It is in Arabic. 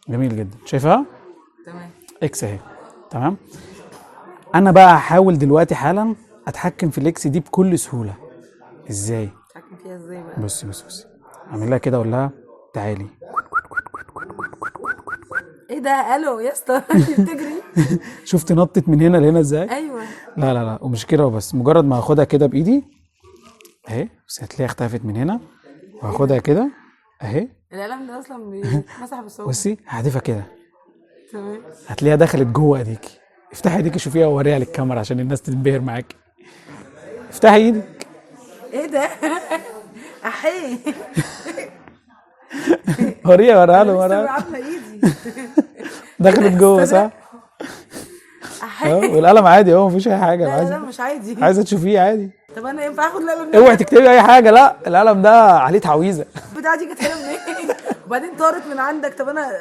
جميل جدا، شايفها؟ تمام. اكس اهي. تمام. انا بقى هحاول دلوقتي حالا اتحكم في الاكس دي بكل سهوله. ازاي؟ تتحكم فيها ازاي بقى؟ بصي اعمل لها كده اقول لها تعالي. ايه ده؟ الو يا اسطى انت بتجري؟ شفت نطت من هنا لهنا ازاي؟ ايوه. لا ومش كده وبس، مجرد ما هاخدها كده بايدي اهي، بس هتلاقيها اختفت من هنا، وهاخدها كده اهي. القلم ده اصلا بيتمسح بالصوت. بصي هحذفها كده، تمام. هتلاقيها دخلت جوه ايديكي. افتحي ايديكي شوفيها ووريها للكاميرا عشان الناس تنبهر معاكي. افتحي ايدك. ايه ده؟ احيه. وريها انا له لسه عامله ايدي. دخلت جوه صح؟ احيه. والقلم عادي اهو، مفيش اي حاجه. لا عايزه لا مش عادي. عايزه تشوفيه عادي. طب انا ينفع اخد القلم ده؟ اوعي تكتبي اي حاجه، لا القلم ده عليه تعويذه. البتاعه دي جت هنا منين؟ وبعدين طارت من عندك. طب انا